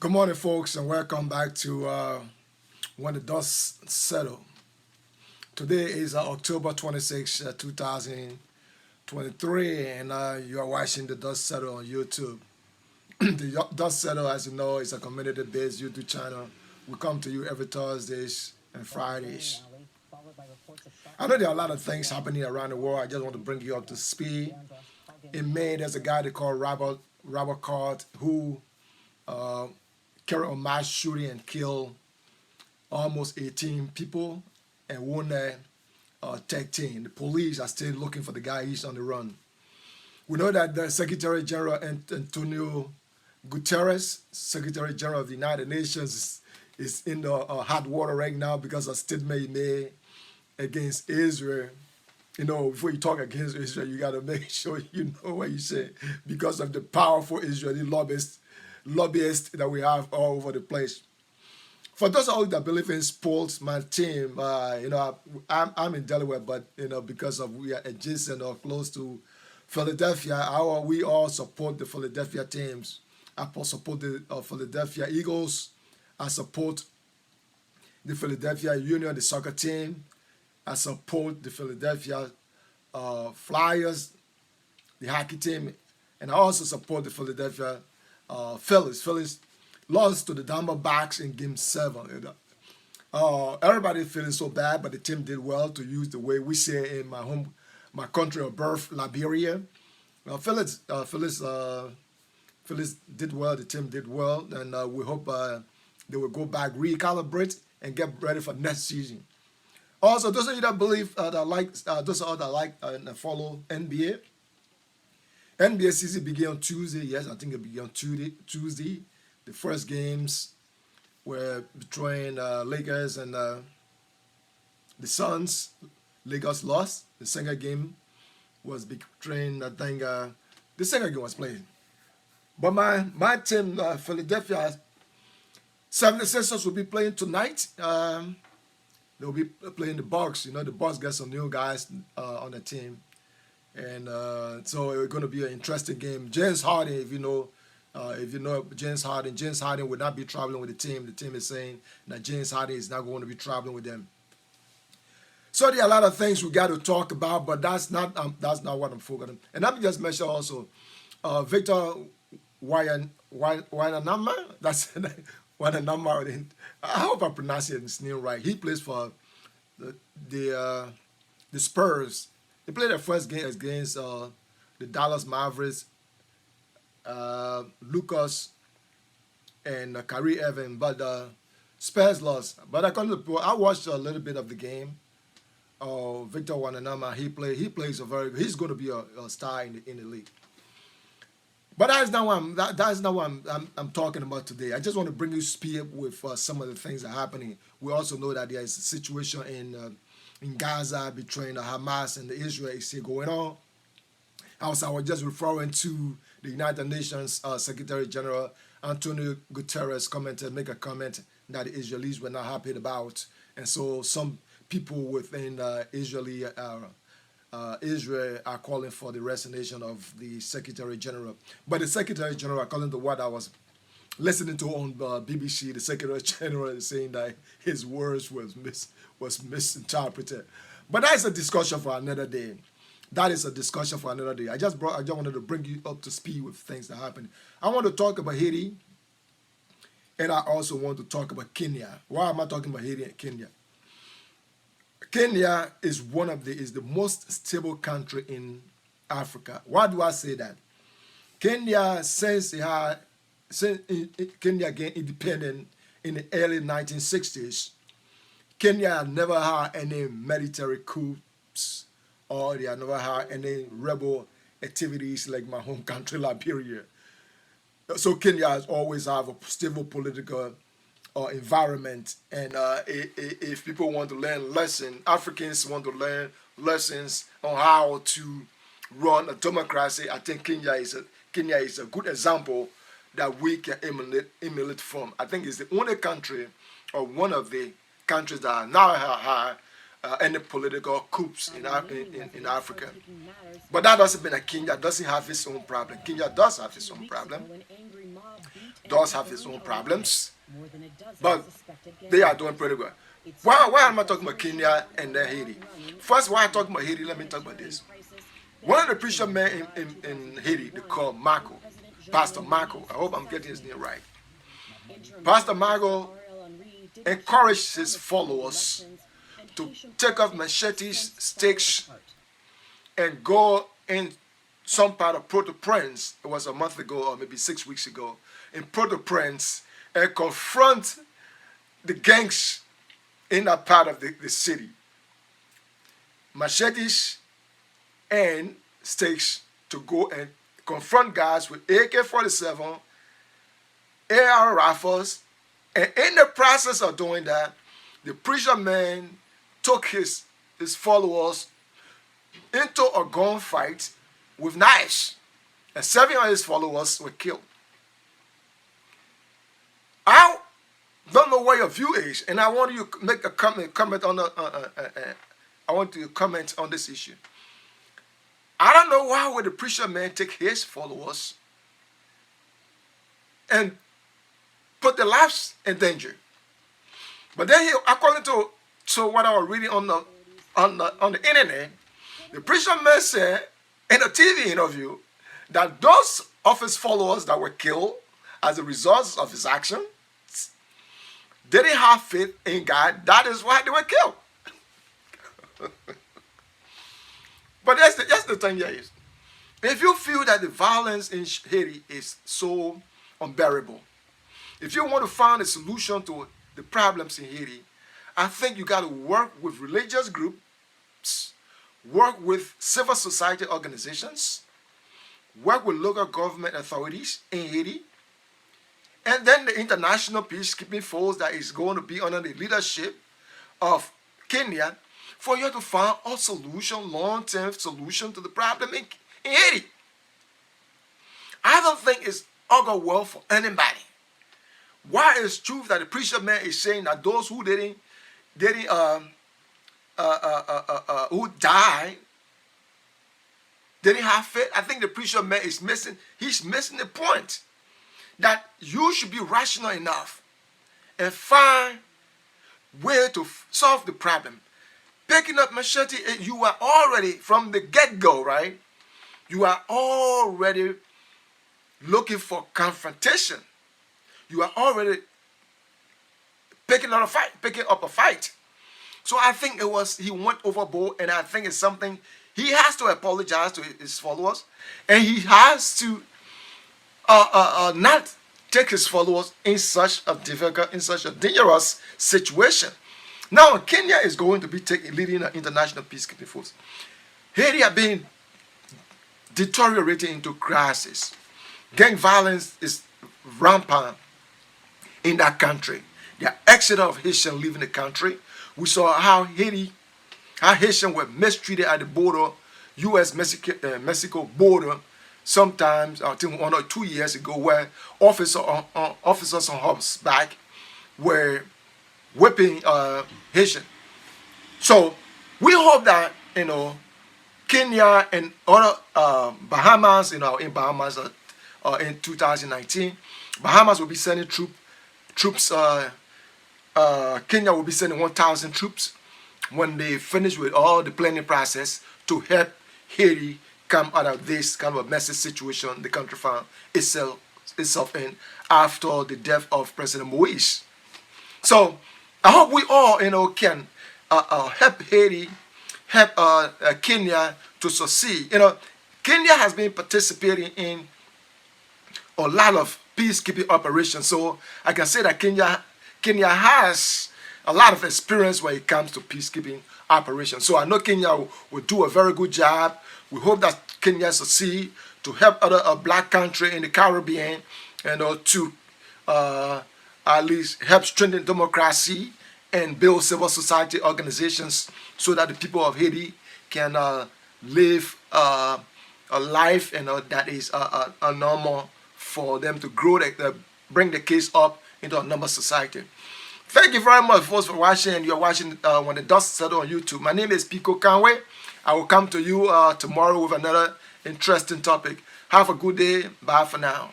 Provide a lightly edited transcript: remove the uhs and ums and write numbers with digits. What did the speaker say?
Good morning, folks, and welcome back to When the Dust Settle. Today is October 26, 2023, and you are watching The Dust Settle on YouTube. The Dust Settle, as you know, is a community-based YouTube channel. We come to you every Thursdays and Fridays. I know there are a lot of things happening around the world. I just want to bring you up to speed. In May, there's a guy they call Robert Card who uh, carried a mass shooting and killed almost 18 people and wounded 13. The police are still looking for the guy. He's on the run. We know that the Secretary General Antonio Guterres, Secretary General of the United Nations, is in the hot water right now because of statement he made against Israel. You know, before you talk against Israel, you got to make sure you know what you say because of the powerful Israeli lobbyists that we have all over the place. For those of you that believe in sports, my team, I'm in Delaware, but because of we are adjacent or close to Philadelphia, we all support the Philadelphia teams. I support the Philadelphia Eagles. I support the Philadelphia Union, the soccer team. I support the Philadelphia Flyers, the hockey team, and I also support the Philadelphia Phillies. Phillies lost to the Diamondbacks in Game 7. Everybody feeling so bad, but the team did well, to use the way we say in my country of birth, Liberia. Phillies did well. The team did well, and we hope they will go back, recalibrate, and get ready for next season. Also, those of you that believe those of you that like and follow NBA. NBA season began on Tuesday. Yes, I think it began on Tuesday. The first games were between Lakers and the Suns. Lakers lost. The second game was between, I think, the second game was played. But my team, Philadelphia 76ers, will be playing tonight. They'll be playing the Bucks. You know, the Bucks got some new guys on the team. And so it's going to be an interesting game. James Harden, if you know James Harden would not be traveling with the team. The team is saying that James Harden is not going to be traveling with them. So there are a lot of things we got to talk about, but that's not what I'm focusing on. And let me just mention also Victor Wyanama. That's Wyanama. I hope I pronounce his name right. He plays for the Spurs. They played their first game against the Dallas Mavericks, Lucas and Kyrie Evans, but Spurs lost. But I watched a little bit of the game. Victor Wanyama, he's going to be a star in the league. But that's not what I'm talking about today. I just want to bring you speed with some of the things that are happening. We also know that there is a situation in Gaza between Hamas and the Israel still going on. I was just referring to the United Nations Secretary General Antonio Guterres make a comment that the Israelis were not happy about, and so some people within Israel are calling for the resignation of the Secretary General. But the Secretary General, according to what I was listening to on BBC, the Secretary General is saying that his words was misinterpreted. But that's a discussion for another day. That is a discussion for another day. I just wanted to bring you up to speed with things that happen. I want to talk about Haiti, and I also want to talk about Kenya. Why am I talking about Haiti and Kenya? Kenya is the most stable country in Africa. Why do I say that? Kenya, since Kenya gained independence in the early 1960s, Kenya never had any military coups, or they have never had any rebel activities like my home country, Liberia. So Kenya has always have a stable political environment, and if people want to learn lessons, Africans want to learn lessons on how to run a democracy, I think Kenya is a good example that we can emulate from. I think it's the only country, or one of the countries that now have any political coups in Africa. But that doesn't mean that Kenya doesn't have its own problem. Kenya does have its own problem, does have its own problems, but they are doing pretty good. Why am I talking about Kenya and then Haiti? First, why I'm talking about Haiti, let me talk about this. One of the preacher men in Haiti, they call Marco, Pastor Marco. I hope I'm getting his name right. Pastor Marco encouraged his followers to take up machetes, sticks, and go in some part of Port-au-Prince. It was a month ago or maybe 6 weeks ago in Port-au-Prince and confront the gangs in that part of the city. Machetes and stakes to go and confront guys with AK-47, AR rifles, and in the process of doing that, the preacher man took his followers into a gunfight with knives, and 7 of his followers were killed. I don't know what your view is, and I want you to make a comment on I want you to comment on this issue. I don't know why would the preacher man take his followers and put their lives in danger. But then, according to what I was reading on the internet, the preacher man said in a TV interview that those of his followers that were killed as a result of his action, they didn't have faith in God. That is why they were killed. But that's the thing here is, if you feel that the violence in Haiti is so unbearable, if you want to find a solution to the problems in Haiti, I think you got to work with religious groups, work with civil society organizations, work with local government authorities in Haiti, and then the international peacekeeping force that is going to be under the leadership of Kenya, for you to find a solution, long-term solution to the problem in Haiti. I don't think it's augur well for anybody. Why is truth that the preacher man is saying that those who who died, didn't have faith? I think the preacher man is missing. He's missing the point that you should be rational enough and find way to solve the problem. Picking up machete, you are already from the get-go, right? You are already looking for confrontation. You are already picking up a fight. So I think he went overboard, and I think it's something he has to apologize to his followers, and he has to not take his followers in such a dangerous situation. Now Kenya is going to be leading an international peacekeeping force. Haiti are being deteriorating into crisis. Gang violence is rampant in that country. The exodus of Haitians leaving the country. We saw how Haitians were mistreated at the border, U.S.-Mexico border, sometimes, I think 1 or 2 years ago, where officers on horseback were whipping Haitians. So we hope that, Kenya and other Bahamas, in Bahamas in 2019, Bahamas will be sending troops. Kenya will be sending 1,000 troops when they finish with all the planning process to help Haiti come out of this kind of a messy situation the country found itself in after the death of President Moise. So I hope we all, can help Haiti, help Kenya to succeed. Kenya has been participating in a lot of peacekeeping operations. So I can say that Kenya has a lot of experience when it comes to peacekeeping operations. So I know Kenya will do a very good job. We hope that Kenya succeed to help other black countries in the Caribbean, to at least help strengthen democracy and build civil society organizations so that the people of Haiti can live a life that is normal for them to grow, bring the case up into a normal society. Thank you very much, folks, for watching. You're watching When the Dust Settle on YouTube. My name is Pico Conway. I will come to you tomorrow with another interesting topic. Have a good day. Bye for now.